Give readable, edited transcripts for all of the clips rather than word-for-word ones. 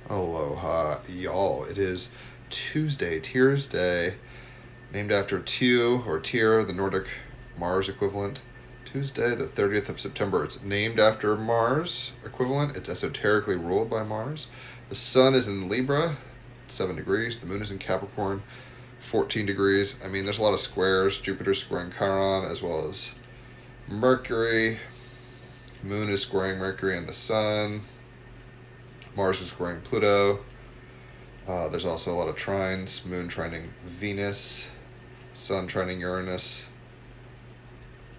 Aloha, y'all. It is Tuesday, Tyr's Day, named after Tyr, the Nordic Mars equivalent. Tuesday, the 30th of September. It's named after Mars equivalent. It's esoterically ruled by Mars. The sun is in Libra, 7 degrees. The moon is in Capricorn, 14 degrees. I mean, there's a lot of squares. Jupiter's squaring Chiron, as well as Mercury. Moon is squaring Mercury and the sun. Mars is squaring Pluto. There's also a lot of trines. Moon trining Venus. Sun trining Uranus.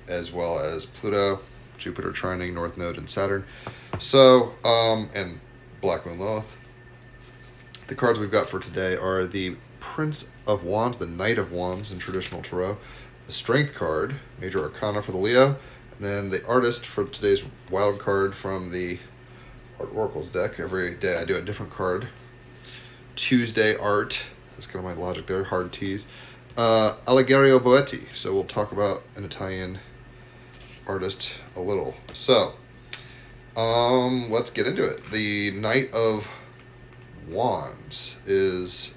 As well as Pluto. Jupiter trining North Node and Saturn. So, and Black Moon Lilith. The cards we've got for today are the Prince of Wands, the Knight of Wands in traditional tarot. The Strength card, Major Arcana for the Leo. And then the Artist for today's wild card from the Oracles deck. Every day I do a different card. Tuesday art. That's kind of my logic there. Hard T's. Allegorio Boetti. So we'll talk about an Italian artist a little. So, let's get into it. The Knight of Wands is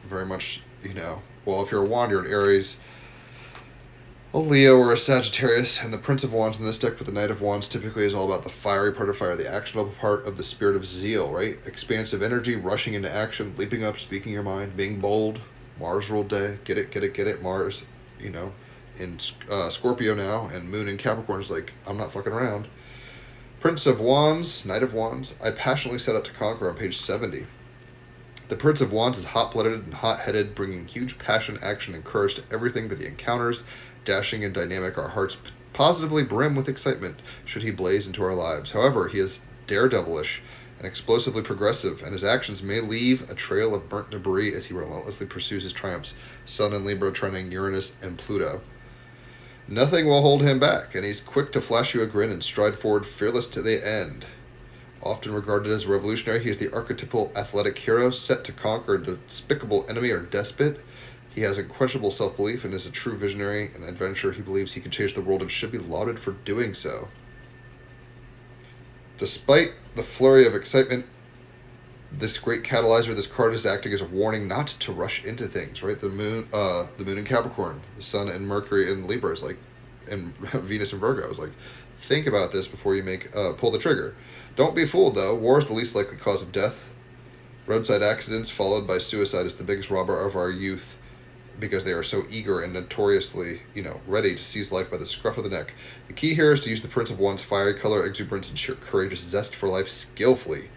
very much, well, if you're a wand, you're an Aries, a Leo, or a Sagittarius, and the Prince of Wands in this deck with the Knight of Wands typically is all about the fiery part of fire, the actionable part of the spirit of zeal, right? Expansive energy, rushing into action, leaping up, speaking your mind, being bold. Mars ruled day, get it. Mars, in Scorpio now, and Moon in Capricorn is like, I'm not fucking around. Prince of Wands, Knight of Wands, I passionately set out to conquer on page 70. The Prince of Wands is hot-blooded and hot-headed, bringing huge passion, action, and courage to everything that he encounters. Dashing and dynamic, our hearts positively brim with excitement should he blaze into our lives. However, he is daredevilish and explosively progressive, and his actions may leave a trail of burnt debris as he relentlessly pursues his triumphs. Sun and Libra trining Uranus and Pluto. Nothing will hold him back, and he's quick to flash you a grin and stride forward fearless to the end. Often regarded as a revolutionary, he is the archetypal athletic hero set to conquer a despicable enemy or despot. He has unquestionable self-belief and is a true visionary and adventurer. He believes he can change the world and should be lauded for doing so. Despite the flurry of excitement, this great catalyzer, this card is acting as a warning not to rush into things, right? The moon in Capricorn, the sun and Mercury in Libra is like, and Venus in Virgo is like, think about this before you pull the trigger. Don't be fooled though. War is the least likely cause of death. Roadside accidents followed by suicide is the biggest robber of our youth, because they are so eager and notoriously, ready to seize life by the scruff of the neck. The key here is to use the Prince of Wands' fiery color, exuberance, and sheer courageous zest for life skillfully.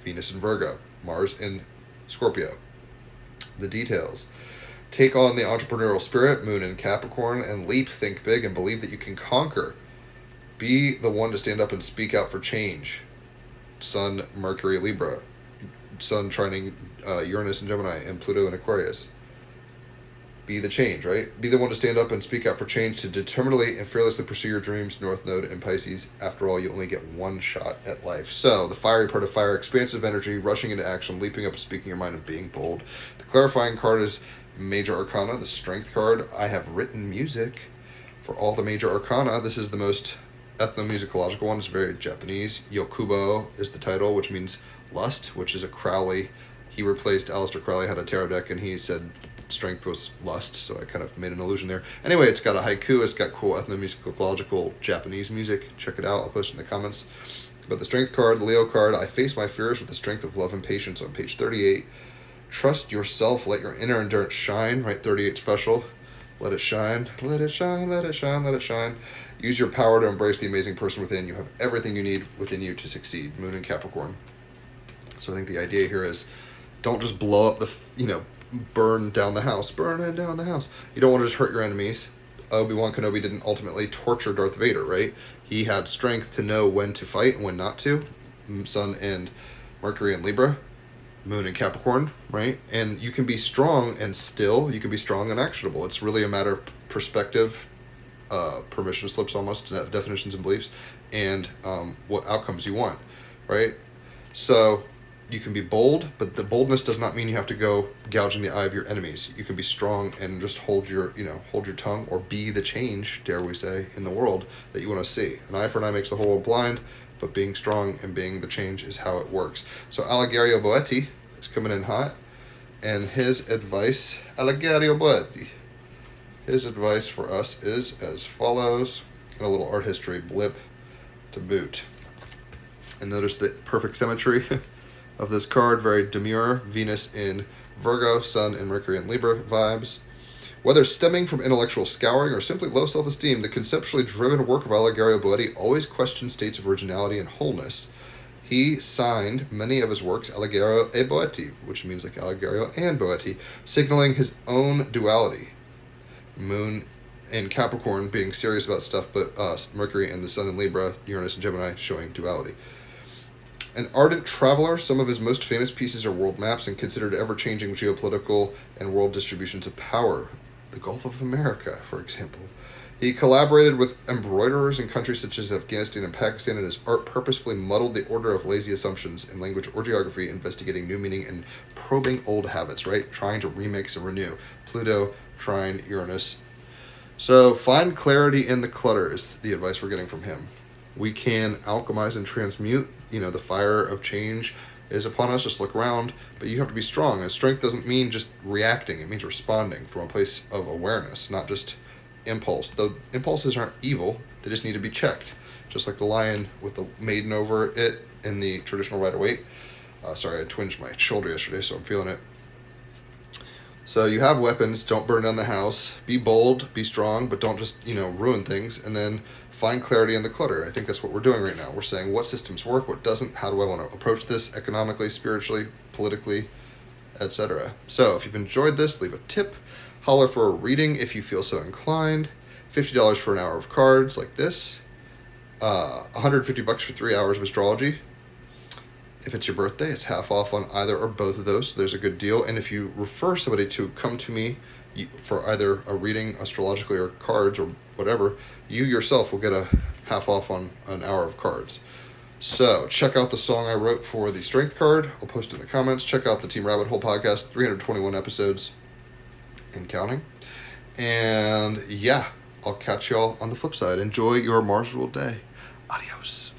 Venus in Virgo, Mars in Scorpio. The details. Take on the entrepreneurial spirit, Moon in Capricorn, and leap, think big, and believe that you can conquer. Be the one to stand up and speak out for change. Sun, Mercury, Libra. Sun trining Uranus and Gemini, and Pluto in Aquarius. Be the change, right? Be the one to stand up and speak out for change, to determinedly and fearlessly pursue your dreams, North Node and Pisces. After all, you only get one shot at life. So, the fiery part of fire, expansive energy, rushing into action, leaping up, speaking your mind, and being bold. The clarifying card is Major Arcana, the Strength card. I have written music for all the Major Arcana. This is the most ethnomusicological one. It's very Japanese. Yokubo is the title, which means lust, which is a Crowley. He replaced Aleister Crowley, had a tarot deck, and he said strength was lust, so I kind of made an allusion there. Anyway, it's got a haiku, it's got cool ethnomusicological Japanese music. Check it out, I'll post in the comments. But the Strength card, the Leo card, I face my fears with the strength of love and patience on page 38. Trust yourself, let your inner endurance shine, right? 38 special. Let it shine, let it shine, let it shine, let it shine. Use your power to embrace the amazing person within. You have everything you need within you to succeed. Moon in Capricorn. So I think the idea here is, don't just blow up burn down the house. Burn down the house. You don't want to just hurt your enemies. Obi-Wan Kenobi didn't ultimately torture Darth Vader, right? He had strength to know when to fight and when not to. Sun and Mercury and Libra. Moon in Capricorn, right? And you can be strong and still, you can be strong and actionable. It's really a matter of perspective, permission slips almost, definitions and beliefs, and what outcomes you want, right? So you can be bold, but the boldness does not mean you have to go gouging the eye of your enemies. You can be strong and just hold your tongue, or be the change, dare we say, in the world that you want to see. An eye for an eye makes the whole world blind. but being strong and being the change is how it works. So Allegario Boetti is coming in hot, and his advice, Allegario Boetti, his advice for us is as follows, and a little art history blip to boot. And notice the perfect symmetry of this card, very demure, Venus in Virgo, Sun and Mercury in Libra vibes. Whether stemming from intellectual scouring or simply low self-esteem, the conceptually driven work of Allegario Boetti always questions states of originality and wholeness. He signed many of his works Allegario e Boetti, which means like Allegario and Boetti, signaling his own duality. Moon in Capricorn being serious about stuff, but Mercury and the Sun in Libra, Uranus and Gemini showing duality. An ardent traveler, some of his most famous pieces are world maps and considered ever-changing geopolitical and world distributions of power. The Gulf of America, for example. He collaborated with embroiderers in countries such as Afghanistan and Pakistan, and his art purposefully muddled the order of lazy assumptions in language or geography, investigating new meaning and probing old habits, right? Trying to remix and renew. Pluto, trine, Uranus. So find clarity in the clutter is the advice we're getting from him. We can alchemize and transmute. The fire of change is upon us. Just look around, but you have to be strong. And strength doesn't mean just reacting. It means responding from a place of awareness, not just impulse. The impulses aren't evil. They just need to be checked. Just like the lion with the maiden over it in the traditional Rider-Waite. Sorry, I twinged my shoulder yesterday, so I'm feeling it. So you have weapons. Don't burn down the house. Be bold, be strong, but don't just, ruin things. And then find clarity in the clutter. I think that's what we're doing right now. We're saying what systems work, what doesn't, how do I want to approach this economically, spiritually, politically, etc. So if you've enjoyed this, leave a tip. Holler for a reading if you feel so inclined. $50 for an hour of cards like this. $150 for 3 hours of astrology. If it's your birthday, it's half off on either or both of those. So there's a good deal. And if you refer somebody to come to me for either a reading astrologically or cards or whatever, you yourself will get a half off on an hour of cards. So check out the song I wrote for the strength card. I'll post it in the comments. Check out the Team Rabbit Hole podcast, 321 episodes and counting. And yeah, I'll catch y'all on the flip side. Enjoy your Mars ruled day. Adios.